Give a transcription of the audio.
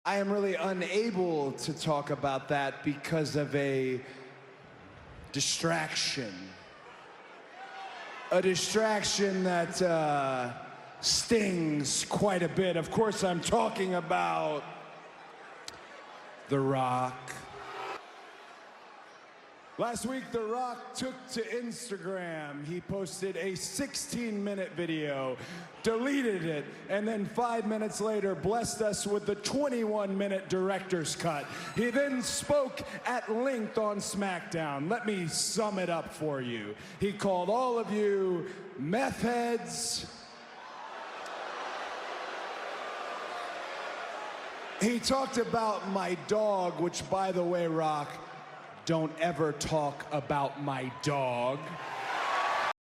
I am really unable to talk about that because of a distraction. A distraction that stings quite a bit. Of course, I'm talking about The Rock. Last week, The Rock took to Instagram. He posted a 16-minute video, deleted it, and then 5 minutes later blessed us with the 21-minute director's cut. He then spoke at length on SmackDown. Let me sum it up for you. He called all of you meth heads. He talked about my dog, which, by the way, Rock, don't ever talk about my dog.